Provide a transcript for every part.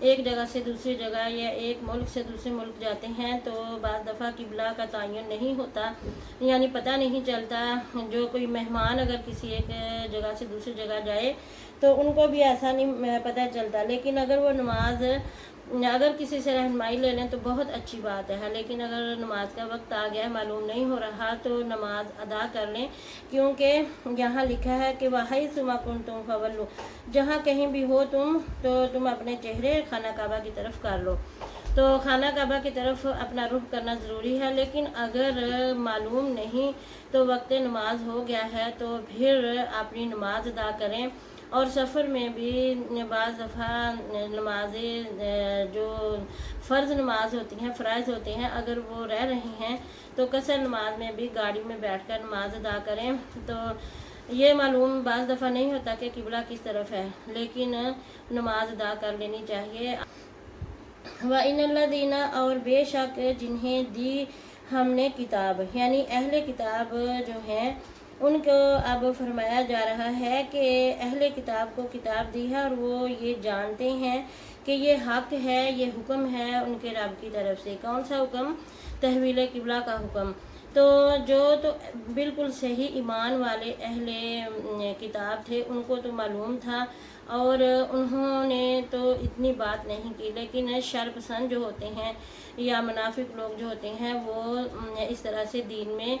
ایک جگہ سے دوسری جگہ یا ایک ملک سے دوسرے ملک جاتے ہیں تو بعض دفعہ قبلہ کا تعین نہیں ہوتا، یعنی پتہ نہیں چلتا۔ جو کوئی مہمان اگر کسی ایک جگہ سے دوسری جگہ جائے تو ان کو بھی ایسا نہیں پتہ چلتا، لیکن اگر وہ نماز اگر کسی سے رہنمائی لے لیں تو بہت اچھی بات ہے، لیکن اگر نماز کا وقت آ گیا معلوم نہیں ہو رہا تو نماز ادا کر لیں، کیونکہ یہاں لکھا ہے کہ وَحَيْثُ مَا كُنتُمْ فَوَلُّوا، جہاں کہیں بھی ہو تم تو تم اپنے چہرے خانہ کعبہ کی طرف کر لو۔ تو خانہ کعبہ کی طرف اپنا رخ کرنا ضروری ہے، لیکن اگر معلوم نہیں تو وقت نماز ہو گیا ہے تو پھر اپنی نماز ادا کریں۔ اور سفر میں بھی بعض دفعہ نمازیں جو فرض نماز ہوتی ہیں، فرائض ہوتے ہیں، اگر وہ رہ رہی ہیں تو قصر نماز میں بھی گاڑی میں بیٹھ کر نماز ادا کریں۔ تو یہ معلوم بعض دفعہ نہیں ہوتا کہ قبلہ کس طرف ہے، لیکن نماز ادا کر لینی چاہیے۔ وَإِنَّ الَّذِينَ، اور بے شک جنہیں دی ہم نے کتاب، یعنی اہل کتاب جو ہیں ان کو اب فرمایا جا رہا ہے کہ اہل کتاب کو کتاب دی ہے اور وہ یہ جانتے ہیں کہ یہ حق ہے، یہ حکم ہے ان کے رب کی طرف سے۔ کون سا حکم؟ تحویل قبلہ کا حکم۔ تو جو تو بالکل صحیح ایمان والے اہل کتاب تھے ان کو تو معلوم تھا اور انہوں نے تو اتنی بات نہیں کی، لیکن شر پسند جو ہوتے ہیں یا منافق لوگ جو ہوتے ہیں وہ اس طرح سے دین میں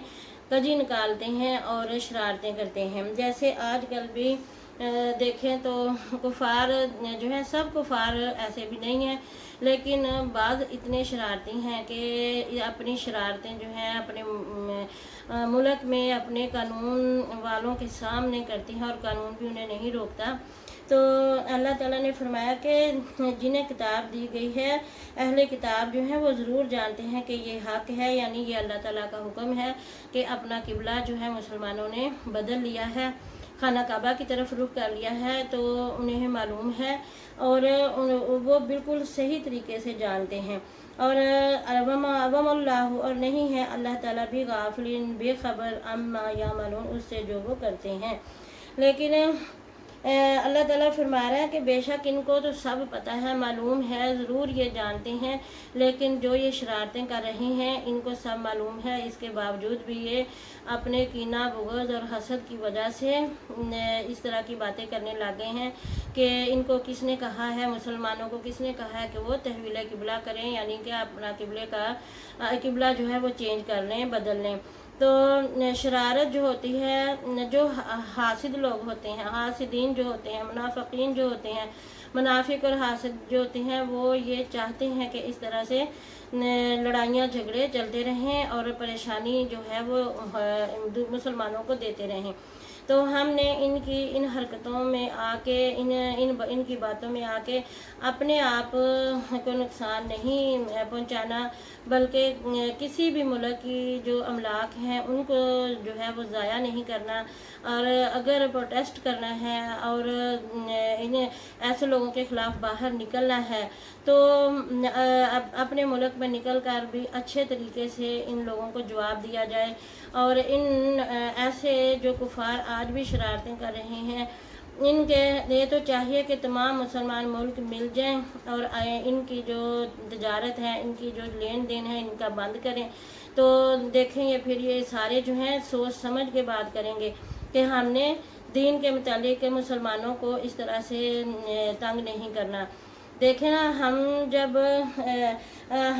کجی نکالتے ہیں اور شرارتیں کرتے ہیں۔ جیسے آج کل بھی دیکھیں تو کفار جو ہیں، سب کفار ایسے بھی نہیں ہیں، لیکن بعض اتنے شرارتی ہیں کہ اپنی شرارتیں جو ہیں اپنے ملک میں اپنے قانون والوں کے سامنے کرتی ہیں اور قانون بھی انہیں نہیں روکتا۔ تو اللہ تعالیٰ نے فرمایا کہ جنہیں کتاب دی گئی ہے، اہل کتاب جو ہیں وہ ضرور جانتے ہیں کہ یہ حق ہے، یعنی یہ اللہ تعالیٰ کا حکم ہے کہ اپنا قبلہ جو ہے مسلمانوں نے بدل لیا ہے، خانہ کعبہ کی طرف رخ کر لیا ہے، تو انہیں معلوم ہے اور وہ بالکل صحیح طریقے سے جانتے ہیں۔ اور وَمَا اللَّهُ، اور نہیں ہے اللہ تعالیٰ بھی غافلٍ، بے خبر، عَمَّا يَعْمَلُونَ، اس سے جو وہ کرتے ہیں۔ لیکن اللہ تعالیٰ فرما رہا ہے کہ بے شک ان کو تو سب پتہ ہے، معلوم ہے، ضرور یہ جانتے ہیں، لیکن جو یہ شرارتیں کر رہی ہیں ان کو سب معلوم ہے، اس کے باوجود بھی یہ اپنے کینہ، بغض اور حسد کی وجہ سے اس طرح کی باتیں کرنے لگ گئے ہیں کہ ان کو کس نے کہا ہے، مسلمانوں کو کس نے کہا ہے کہ وہ تحویل قبلہ کریں، یعنی کہ اپنا قبلہ جو ہے وہ چینج کر لیں، بدل لیں۔ تو شرارت جو ہوتی ہے، جو حاسد لوگ ہوتے ہیں، حاسدین جو ہوتے ہیں، منافقین جو ہوتے ہیں، منافق اور حاسد جو ہوتے ہیں وہ یہ چاہتے ہیں کہ اس طرح سے لڑائیاں جھگڑے چلتے رہیں اور پریشانی جو ہے وہ مسلمانوں کو دیتے رہیں۔ تو ہم نے ان حرکتوں میں آ کے ان کی باتوں میں آ کے اپنے آپ کو نقصان نہیں پہنچانا، بلکہ کسی بھی ملک کی جو املاک ہیں ان کو جو ہے وہ ضائع نہیں کرنا، اور اگر پروٹیسٹ کرنا ہے اور انہیں ایسے لوگوں کے خلاف باہر نکلنا ہے تو اپنے ملک میں نکل کر بھی اچھے طریقے سے ان لوگوں کو جواب دیا جائے، اور ان ایسے جو کفار آج بھی شرارتیں کر رہے ہیں ان کے یہ تو چاہیے کہ تمام مسلمان ملک مل جائیں اور ان کی جو تجارت ہے، ان کی جو لین دین ہے، ان کا بند کریں۔ تو دیکھیں گے پھر یہ سارے جو ہیں سوچ سمجھ کے بات کریں گے کہ ہم نے دین کے متعلق مسلمانوں کو اس طرح سے تنگ نہیں کرنا۔ دیکھیں نا، ہم جب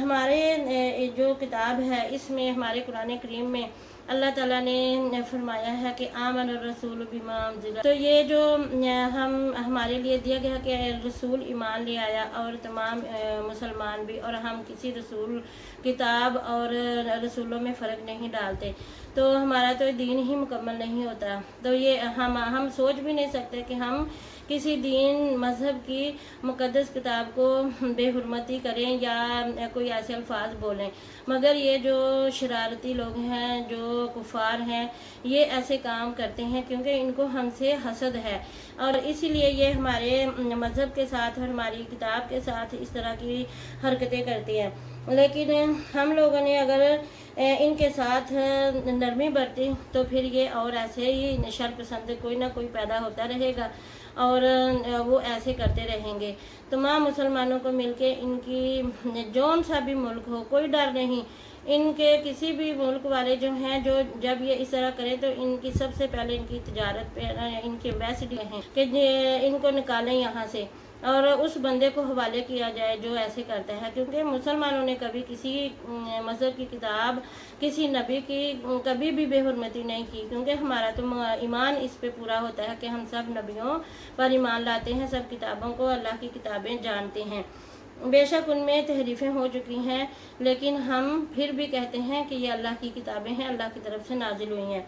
ہمارے جو کتاب ہے اس میں، ہمارے قرآن کریم میں اللہ تعالیٰ نے فرمایا ہے کہ آمن الرسول بما انزل، تو یہ جو ہمارے لیے دیا گیا کہ رسول ایمان لے آیا اور تمام مسلمان بھی، اور ہم کسی رسول، کتاب اور رسولوں میں فرق نہیں ڈالتے، تو ہمارا تو دین ہی مکمل نہیں ہوتا۔ تو یہ ہم سوچ بھی نہیں سکتے کہ ہم کسی دین مذہب کی مقدس کتاب کو بے حرمتی کریں یا کوئی ایسے الفاظ بولیں، مگر یہ جو شرارتی لوگ ہیں، جو کفار ہیں، یہ ایسے کام کرتے ہیں کیونکہ ان کو ہم سے حسد ہے، اور اسی لیے یہ ہمارے مذہب کے ساتھ اور ہماری کتاب کے ساتھ اس طرح کی حرکتیں کرتی ہیں۔ لیکن ہم لوگوں نے اگر ان کے ساتھ نرمی برتی تو پھر یہ اور ایسے ہی شر پسند کوئی نہ کوئی پیدا ہوتا رہے گا اور وہ ایسے کرتے رہیں گے۔ تمام مسلمانوں کو مل کے ان کی جون سا بھی ملک ہو، کوئی ڈر نہیں، ان کے کسی بھی ملک والے جو ہیں جو جب یہ اس طرح کرے تو ان کی سب سے پہلے ان کی تجارت پہ ان کے ایمبیسڈر ہیں کہ ان کو نکالیں یہاں سے اور اس بندے کو حوالے کیا جائے جو ایسے کرتا ہے، کیونکہ مسلمانوں نے کبھی کسی مذہب کی کتاب، کسی نبی کی کبھی بھی بے حرمتی نہیں کی، کیونکہ ہمارا تو ایمان اس پہ پورا ہوتا ہے کہ ہم سب نبیوں پر ایمان لاتے ہیں، سب کتابوں کو اللہ کی کتابیں جانتے ہیں۔ بے شک ان میں تحریفیں ہو چکی ہیں، لیکن ہم پھر بھی کہتے ہیں کہ یہ اللہ کی کتابیں ہیں، اللہ کی طرف سے نازل ہوئی ہیں۔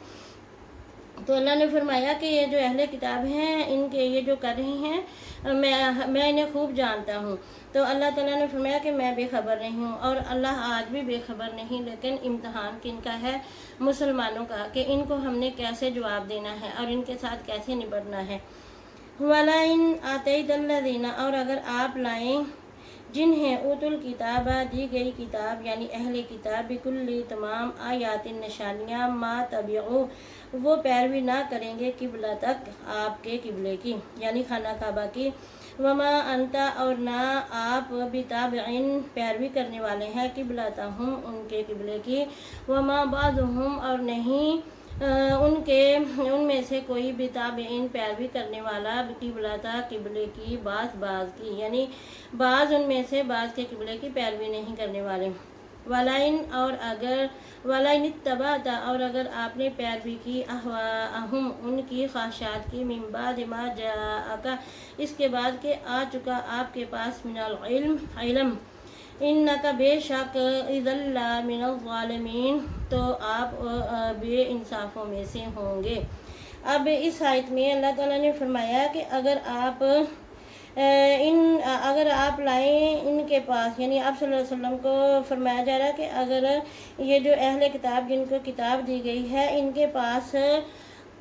تو اللہ نے فرمایا کہ یہ جو اہل کتاب ہیں ان کے یہ جو کر رہی ہیں میں انہیں خوب جانتا ہوں۔ تو اللہ تعالیٰ نے فرمایا کہ میں بے خبر نہیں ہوں، اور اللہ آج بھی بے خبر نہیں، لیکن امتحان کن کا ہے؟ مسلمانوں کا، کہ ان کو ہم نے کیسے جواب دینا ہے اور ان کے ساتھ کیسے نبٹنا ہے۔ وَلَئِنْ آتَيْتَ الَّذِينَ، اور اگر آپ لائیں جنہیں اوت الکتاب دی گئی کتاب یعنی اہل کتاب بکل تمام آیات نشانیاں ما تبعو وہ پیروی نہ کریں گے قبلتک آپ کے قبلے کی یعنی خانہ کعبہ کی، وما انتا اور نہ آپ بتابعین پیروی کرنے والے ہیں قبلتہم ان کے قبلے کی، وما بعضہم اور نہیں ان میں سے کوئی بتابعین پیروی کرنے والا قبلتا قبلے کی بعض کی، یعنی بعض ان میں سے بعض کے قبلے کی پیروی نہیں کرنے والے۔ ولائن اور اگر ولائن اتبعت اور اگر آپ نے پیروی کی اہواءہم ان کی خواہشات کی من بعد ما جاءک اس کے بعد کہ آ چکا آپ کے پاس من علم انک بے شک اذا لمن الظالمین تو آپ بے انصافوں میں سے ہوں گے۔ اب اس آیت میں اللہ تعالیٰ نے فرمایا کہ اگر آپ لائیں ان کے پاس، یعنی آپ صلی اللہ علیہ وسلم کو فرمایا جا رہا ہے کہ اگر یہ جو اہل کتاب جن کو کتاب دی گئی ہے ان کے پاس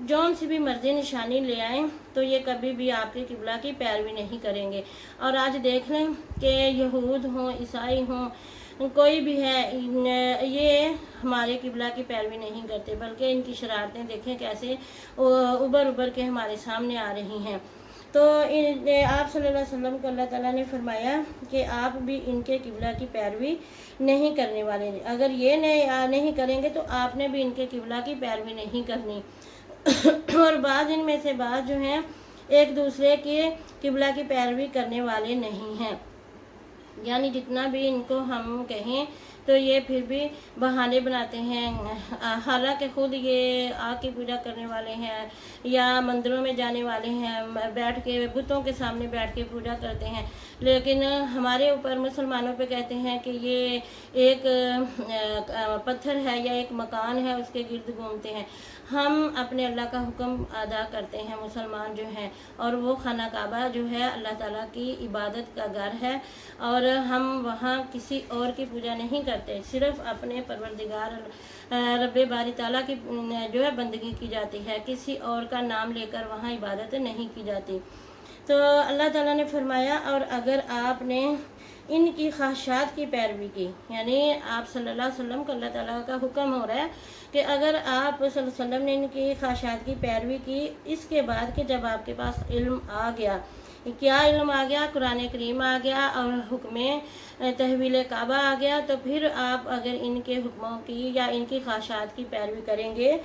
جون سی بھی مرضی نشانی لے آئیں تو یہ کبھی بھی آپ کے قبلہ کی پیروی نہیں کریں گے۔ اور آج دیکھ لیں کہ یہود ہوں، عیسائی ہوں، کوئی بھی ہے، یہ ہمارے قبلہ کی پیروی نہیں کرتے، بلکہ ان کی شرارتیں دیکھیں کیسے ابھر کے ہمارے سامنے آ رہی ہیں۔ تو آپ صلی اللہ علیہ وسلم کو اللہ تعالیٰ نے فرمایا کہ آپ بھی ان کے قبلہ کی پیروی نہیں کرنے والے، اگر یہ نہیں کریں گے تو آپ نے بھی ان کے قبلہ کی پیروی نہیں کرنی۔ اور بعض ان میں سے بعض جو ہیں ایک دوسرے کے قبلہ کی پیروی کرنے والے نہیں ہیں، یعنی جتنا بھی ان کو ہم کہیں تو یہ پھر بھی بہانے بناتے ہیں، حالانکہ خود یہ آگ کی پوجا کرنے والے ہیں یا مندروں میں جانے والے ہیں، بیٹھ کے بتوں کے سامنے بیٹھ کے پوجا کرتے ہیں، لیکن ہمارے اوپر مسلمانوں پہ کہتے ہیں کہ یہ ایک پتھر ہے یا ایک مکان ہے اس کے گرد گھومتے ہیں۔ ہم اپنے اللہ کا حکم ادا کرتے ہیں مسلمان جو ہیں، اور وہ خانہ کعبہ جو ہے اللہ تعالیٰ کی عبادت کا گھر ہے، اور ہم وہاں کسی اور کی پوجا نہیں کرتے، صرف اپنے پروردگار رب باری تعالیٰ کی جو ہے بندگی کی جاتی ہے، کسی اور کا نام لے کر وہاں عبادت نہیں کی جاتی۔ تو اللہ تعالیٰ نے فرمایا اور اگر آپ نے ان کی خواہشات کی پیروی کی، یعنی آپ صلی اللہ علیہ وسلم کو اللہ تعالیٰ کا حکم ہو رہا ہے کہ اگر آپ صلی اللہ علیہ وسلم نے ان کی خواہشات کی پیروی کی اس کے بعد کہ جب آپ کے پاس علم آ گیا، کیا علم آ گیا؟ قرآن کریم آ گیا اور حکم تحویل کعبہ آ گیا، تو پھر آپ اگر ان کے حکموں کی یا ان کی خواہشات کی پیروی کریں گے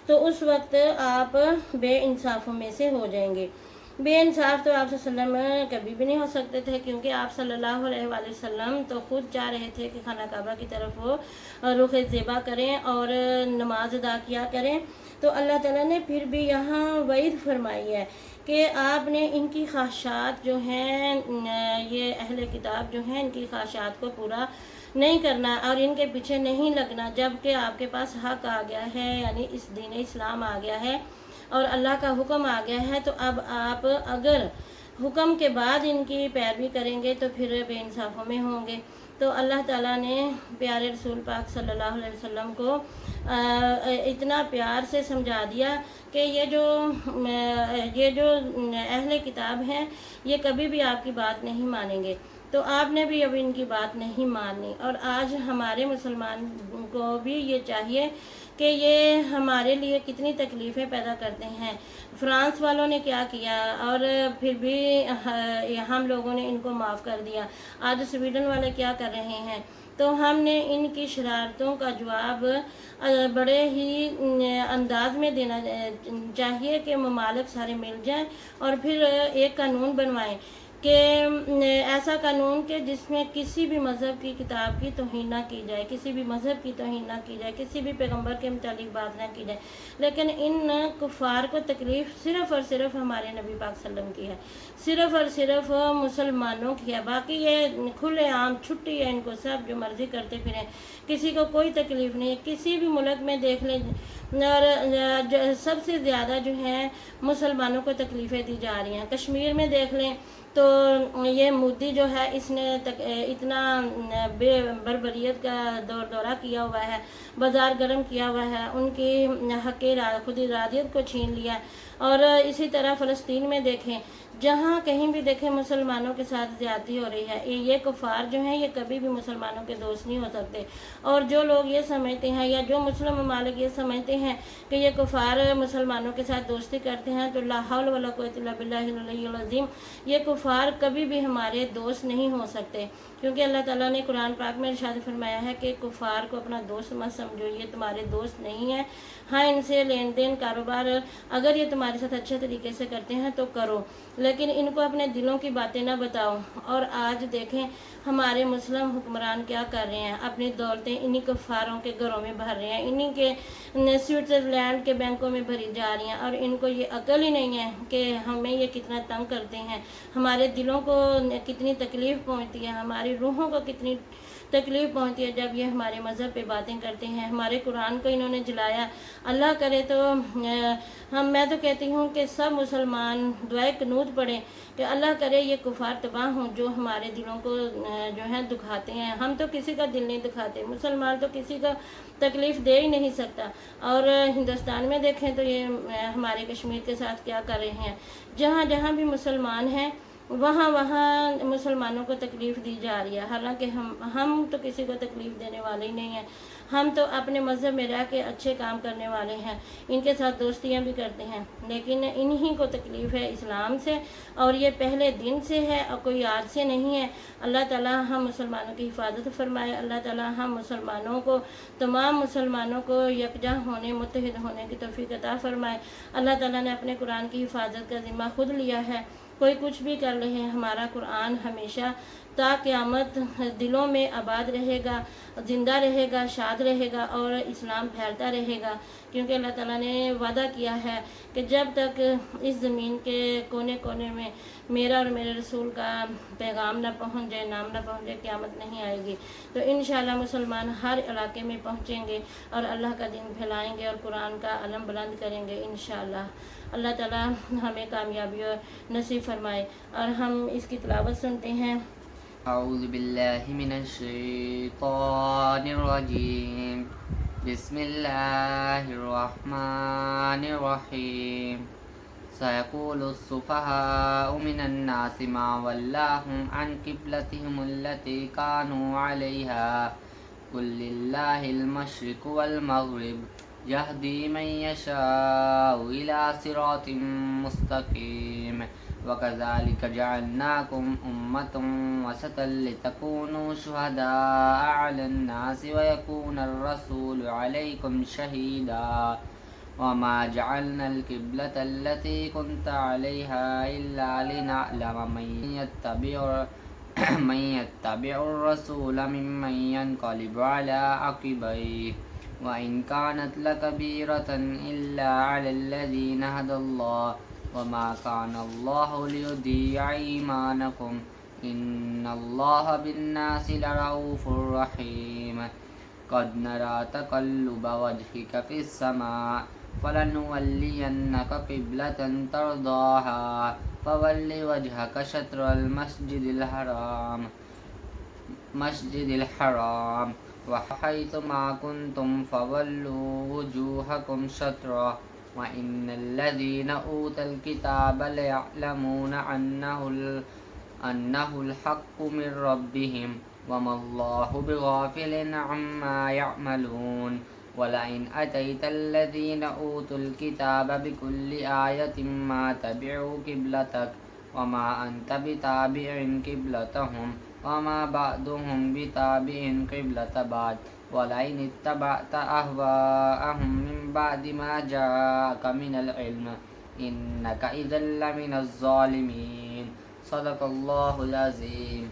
تو اس وقت آپ بے انصافوں میں سے ہو جائیں گے۔ بے انصاف تو آپ صلی اللہ علیہ وسلم کبھی بھی نہیں ہو سکتے تھے، کیونکہ آپ صلی اللہ علیہ وآلہ وسلم تو خود چاہ رہے تھے کہ خانہ کعبہ کی طرف وہ رخ ذبح کریں اور نماز ادا کیا کریں۔ تو اللہ تعالیٰ نے پھر بھی یہاں وعید فرمائی ہے کہ آپ نے ان کی خواہشات جو ہیں، یہ اہل کتاب جو ہیں، ان کی خواہشات کو پورا نہیں کرنا اور ان کے پیچھے نہیں لگنا، جب کہ آپ کے پاس حق آ گیا ہے، یعنی اس دین اسلام آ گیا ہے اور اللہ کا حکم آ گیا ہے۔ تو اب آپ اگر حکم کے بعد ان کی پیروی کریں گے تو پھر بے انصافوں میں ہوں گے۔ تو اللہ تعالیٰ نے پیارے رسول پاک صلی اللہ علیہ وسلم کو اتنا پیار سے سمجھا دیا کہ یہ جو اہل کتاب ہیں یہ کبھی بھی آپ کی بات نہیں مانیں گے، تو آپ نے بھی ابھی ان کی بات نہیں مانی، اور آج ہمارے مسلمان کو بھی یہ چاہیے کہ یہ ہمارے لیے کتنی تکلیفیں پیدا کرتے ہیں۔ فرانس والوں نے کیا کیا اور پھر بھی ہم لوگوں نے ان کو معاف کر دیا، آج سویڈن والے کیا کر رہے ہیں۔ تو ہم نے ان کی شرارتوں کا جواب بڑے ہی انداز میں دینا چاہیے کہ ممالک سارے مل جائیں اور پھر ایک قانون بنوائیں کہ ایسا قانون کہ جس میں کسی بھی مذہب کی کتاب کی توہین نہ کی جائے، کسی بھی مذہب کی توہین نہ کی جائے، کسی بھی پیغمبر کے متعلق بات نہ کی جائے، لیکن ان کفار کو تکلیف صرف اور صرف ہمارے نبی پاک صلی اللہ علیہ وسلم کی ہے، صرف اور صرف مسلمانوں کی ہے۔ باقی یہ کھلے عام چھٹی ہے ان کو، سب جو مرضی کرتے پھریں، کسی کو کوئی تکلیف نہیں ہے۔ کسی بھی ملک میں دیکھ لیں، اور سب سے زیادہ جو ہے مسلمانوں کو تکلیفیں دی جا رہی ہیں۔ کشمیر میں دیکھ لیں تو یہ مودی جو ہے اس نے اتنا بے بربریت کا دورہ کیا ہوا ہے، بازار گرم کیا ہوا ہے، ان کی حق خود ارادیت کو چھین لیا۔ اور اسی طرح فلسطین میں دیکھیں، جہاں کہیں بھی دیکھیں مسلمانوں کے ساتھ زیادتی ہو رہی ہے۔ یہ کفار جو ہیں یہ کبھی بھی مسلمانوں کے دوست نہیں ہو سکتے، اور جو لوگ یہ سمجھتے ہیں یا جو مسلم ممالک یہ سمجھتے ہیں کہ یہ کفار مسلمانوں کے ساتھ دوستی کرتے ہیں، تو لا حول ولا قوت الا باللہ العلی العظیم، یہ کفار کبھی بھی ہمارے دوست نہیں ہو سکتے، کیونکہ اللہ تعالیٰ نے قرآن پاک میں ارشاد فرمایا ہے کہ کفار کو اپنا دوست مت سمجھو، یہ تمہارے دوست نہیں ہیں۔ ہاں، ان سے لین دین کاروبار اگر یہ تمہارے ساتھ اچھے طریقے سے کرتے ہیں تو کرو، لیکن ان کو اپنے دلوں کی باتیں نہ بتاؤ۔ اور آج دیکھیں ہمارے مسلم حکمران کیا کر رہے ہیں، اپنی دولتیں انہی کفاروں کے گھروں میں بھر رہے ہیں، انہی کے سوئٹزرلینڈ کے بینکوں میں بھری جا رہی ہیں، اور ان کو یہ عقل ہی نہیں ہے کہ ہمیں یہ کتنا تنگ کرتے ہیں، ہمارے دلوں کو کتنی تکلیف پہنچتی ہے، ہماری روحوں کو کتنی تکلیف پہنچتی ہے جب یہ ہمارے مذہب پہ باتیں کرتے ہیں۔ ہمارے قرآن کو انہوں نے جلایا۔ اللہ کرے تو میں تو کہتی ہوں کہ سب مسلمان دعائے قنوت پڑھیں کہ اللہ کرے یہ کفار تباہ ہوں جو ہمارے دلوں کو جو ہے دکھاتے ہیں۔ ہم تو کسی کا دل نہیں دکھاتے، مسلمان تو کسی کا تکلیف دے ہی نہیں سکتا۔ اور ہندوستان میں دیکھیں تو یہ ہمارے کشمیر کے ساتھ کیا کر رہے ہیں، جہاں جہاں بھی مسلمان ہیں وہاں وہاں مسلمانوں کو تکلیف دی جا رہی ہے، حالانکہ ہم تو کسی کو تکلیف دینے والے ہی نہیں ہیں، ہم تو اپنے مذہب میں رہ کے اچھے کام کرنے والے ہیں، ان کے ساتھ دوستیاں بھی کرتے ہیں، لیکن انہی کو تکلیف ہے اسلام سے، اور یہ پہلے دن سے ہے اور کوئی آج سے نہیں ہے۔ اللہ تعالیٰ ہم مسلمانوں کی حفاظت فرمائے، اللہ تعالیٰ ہم مسلمانوں کو، تمام مسلمانوں کو یکجا ہونے، متحد ہونے کی توفیق عطا فرمائے۔ اللہ تعالیٰ نے اپنے قرآن کی حفاظت کا ذمہ خود لیا ہے، کوئی کچھ بھی کر لے، ہمارا قرآن ہمیشہ تا قیامت دلوں میں آباد رہے گا، زندہ رہے گا، شاد رہے گا، اور اسلام پھیلتا رہے گا، کیونکہ اللہ تعالیٰ نے وعدہ کیا ہے کہ جب تک اس زمین کے کونے کونے میں میرا اور میرے رسول کا پیغام نہ پہنچ جائے، نام نہ پہنچ جائے، قیامت نہیں آئے گی۔ تو انشاءاللہ مسلمان ہر علاقے میں پہنچیں گے اور اللہ کا دین پھیلائیں گے اور قرآن کا علم بلند کریں گے انشاءاللہ۔ اللہ تعالیٰ ہمیں کامیابی اور نصیب فرمائے، اور ہم اس کی تلاوت سنتے ہیں۔ اعوذ باللہ من الشیطان الرجیم، بسم اللہ الرحمن الرحیم۔ سيقول السفهاء من الناس ما ولاهم عن قبلتهم التي كانوا عليها قل لله المشرق والمغرب يهدي من يشاء إلى صراط مستقيم وكذلك جعلناكم أمة وسطا لتكونوا شهداء على الناس ويكون الرسول عليكم شهيدا وما جعلنا القبلة التي كنت عليها إلا لنعلم من يتبع الرسول ممن ينقلب على عقبيه وإن كانت لكبيرة إلا على الذين هدى الله وما كان الله ليضيع إيمانكم إن الله بالناس لرؤوف رحيم قد نرى تقلب وجهك في السماء فلنولينك قبلة ترضاها فول وجهك شطر المسجد الحرام وحيث ما كنتم فولوا وجوهكم شطره وإن الذين أوتوا الكتاب ليعلمون أنه الحق من ربهم وما الله بغافل عما يعملون ولئن أتيت الذين أوتوا الكتاب بكل آية ما تبعوا قبلتك وما أنت بتابع قبلتهم وما بعضهم بتابع قبلة بعض ولئن اتبعت أهواءهم من بعد ما جاءك من العلم إنك إذا لمن الظالمين صدق الله العظيم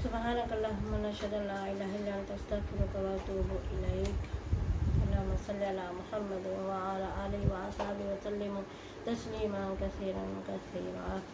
سبحانك اللهم نشهد أن لا إله إلا أنت أستغفرك وأتوب إليك اللهم صل على محمد وعلى آله وأصحابه وسلم تسليما كثيرا كثيرا